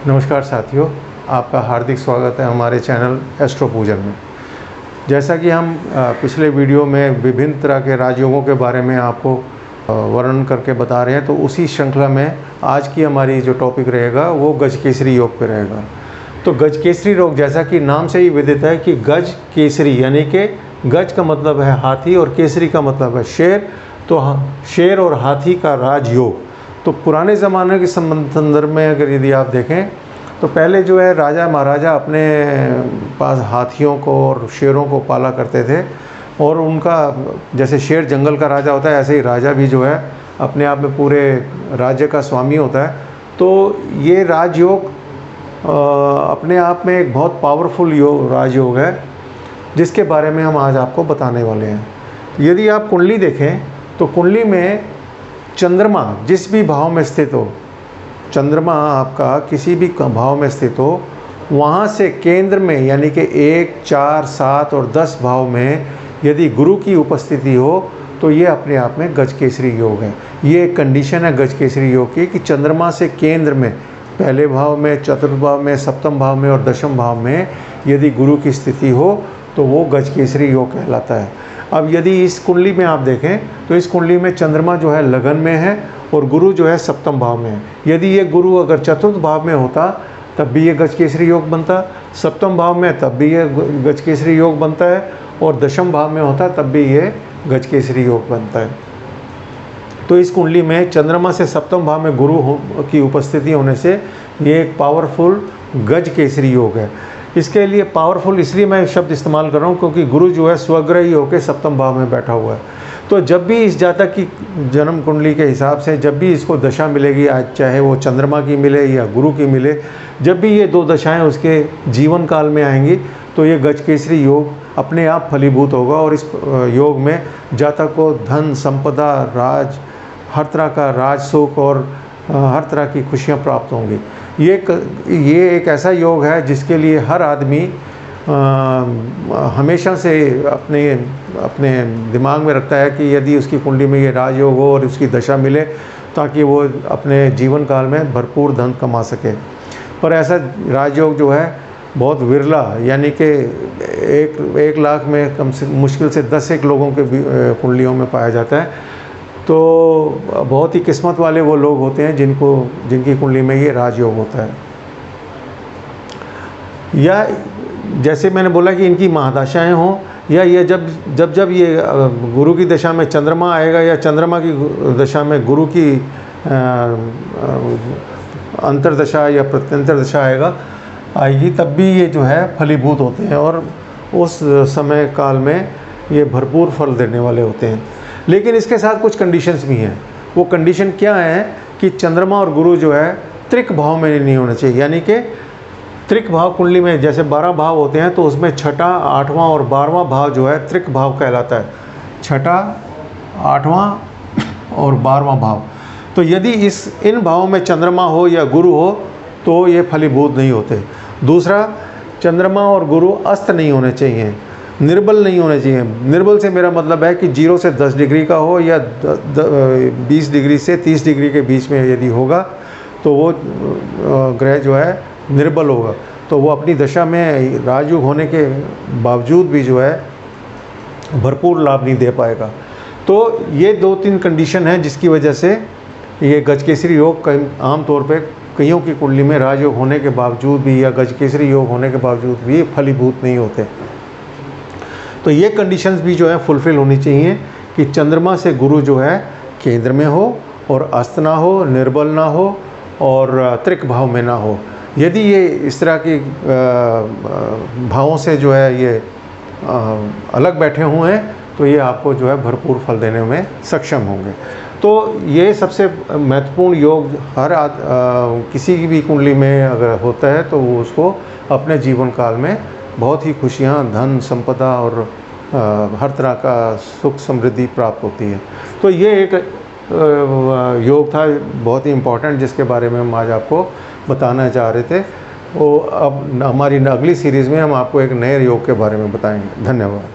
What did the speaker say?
नमस्कार साथियों, आपका हार्दिक स्वागत है हमारे चैनल एस्ट्रो पूजन में। जैसा कि हम पिछले वीडियो में विभिन्न तरह के राजयोगों के बारे में आपको वर्णन करके बता रहे हैं, तो उसी श्रृंखला में आज की हमारी जो टॉपिक रहेगा वो गजकेसरी योग पे रहेगा। तो गजकेसरी योग, जैसा कि नाम से ही विदित है कि गज केसरी, यानी कि गज का मतलब है हाथी और केसरी का मतलब है शेर। तो शेर और हाथी का राजयोग। तो पुराने ज़माने के संदर्भ में अगर यदि आप देखें तो पहले जो है राजा महाराजा अपने पास हाथियों को और शेरों को पाला करते थे, और उनका जैसे शेर जंगल का राजा होता है, ऐसे ही राजा भी जो है अपने आप में पूरे राज्य का स्वामी होता है। तो ये राजयोग अपने आप में एक बहुत पावरफुल राजयोग है, जिसके बारे में हम आज आपको बताने वाले हैं। यदि आप कुंडली देखें तो कुंडली में चंद्रमा जिस भी भाव में स्थित हो, चंद्रमा आपका किसी भी भाव में स्थित हो, वहाँ से केंद्र में यानी कि 1, 4, 7 और 10 भाव में यदि गुरु की उपस्थिति हो तो ये अपने आप में गजकेसरी योग है। ये एक कंडीशन है गजकेसरी योग की कि चंद्रमा से केंद्र में पहले भाव में, चतुर्थ भाव में, सप्तम भाव में और दशम भाव में यदि गुरु की स्थिति हो तो वो गजकेसरी योग कहलाता है। अब यदि इस कुंडली में आप देखें तो इस कुंडली में चंद्रमा जो है लगन में है और गुरु जो है सप्तम भाव में है। यदि ये गुरु अगर चतुर्थ भाव में होता तब भी ये गजकेसरी योग बनता, सप्तम भाव में तब भी ये गजकेसरी योग बनता है, और दशम भाव में होता तब भी ये गजकेसरी योग बनता है। तो इस कुंडली में चंद्रमा से सप्तम भाव में गुरु की उपस्थिति होने से ये एक पावरफुल गजकेसरी योग है। इसके लिए पावरफुल इसलिए मैं शब्द इस्तेमाल कर रहा हूँ क्योंकि गुरु जो है स्वग्रही होकर सप्तम भाव में बैठा हुआ है। तो जब भी इस जातक की जन्म कुंडली के हिसाब से जब भी इसको दशा मिलेगी, आज चाहे वो चंद्रमा की मिले या गुरु की मिले, जब भी ये दो दशाएं उसके जीवन काल में आएंगी तो ये गजकेसरी योग अपने आप फलीभूत होगा, और इस योग में जातक को धन, संपदा, राज, हर तरह का राज सुख और हर तरह की खुशियाँ प्राप्त होंगी। ये एक ऐसा योग है जिसके लिए हर आदमी हमेशा से अपने दिमाग में रखता है कि यदि उसकी कुंडली में ये राजयोग हो और उसकी दशा मिले ताकि वो अपने जीवन काल में भरपूर धन कमा सके। पर ऐसा राजयोग जो है बहुत विरला, यानी कि एक लाख में कम से मुश्किल से 10 लोगों के कुंडलियों में पाया जाता है। तो बहुत ही किस्मत वाले वो लोग होते हैं जिनकी कुंडली में ये राजयोग होता है। या जैसे मैंने बोला कि इनकी महादशाएं हों, या ये जब ये गुरु की दशा में चंद्रमा आएगा या चंद्रमा की दशा में गुरु की अंतर्दशा या प्रत्यंतर दशा आएगी, तब भी ये जो है फलीभूत होते हैं और उस समय काल में ये भरपूर फल देने वाले होते हैं। लेकिन इसके साथ कुछ कंडीशंस भी हैं। वो कंडीशन क्या है कि चंद्रमा और गुरु जो है त्रिक भाव में नहीं होना चाहिए, यानी कि त्रिक भाव कुंडली में जैसे 12 भाव होते हैं तो उसमें छठा, 8वां और 12वां भाव जो है त्रिक भाव कहलाता है। छठा, 8वां और 12वां भाव। तो यदि इन भावों में चंद्रमा हो या गुरु हो तो ये फलीभूत नहीं होते। दूसरा, चंद्रमा और गुरु अस्त नहीं होने चाहिए, निर्बल नहीं होने चाहिए। निर्बल से मेरा मतलब है कि 0 से 10 डिग्री का हो या 20 डिग्री से 30 डिग्री के बीच में यदि होगा तो वो ग्रह जो है निर्बल होगा, तो वो अपनी दशा में राजयोग होने के बावजूद भी जो है भरपूर लाभ नहीं दे पाएगा। तो ये 2-3 कंडीशन है जिसकी वजह से ये गजकेसरी योग आमतौर पे कईयों की कुंडली में राजयोग होने के बावजूद भी या गजकेसरी योग होने के बावजूद भी फलीभूत नहीं होते। तो ये कंडीशंस भी जो है फुलफिल होनी चाहिए कि चंद्रमा से गुरु जो है केंद्र में हो और अस्त ना हो, निर्बल ना हो और त्रिक भाव में ना हो। यदि ये इस तरह की भावों से जो है ये अलग बैठे हुए हैं तो ये आपको जो है भरपूर फल देने में सक्षम होंगे। तो ये सबसे महत्वपूर्ण योग किसी की भी कुंडली में अगर होता है तो वो उसको अपने जीवन काल में बहुत ही खुशियाँ, धन, संपदा और हर तरह का सुख समृद्धि प्राप्त होती है। तो ये एक योग था बहुत ही इम्पोर्टेंट, जिसके बारे में हम आज आपको बताना चाह रहे थे। वो अब हमारी अगली सीरीज़ में हम आपको एक नए योग के बारे में बताएंगे। धन्यवाद।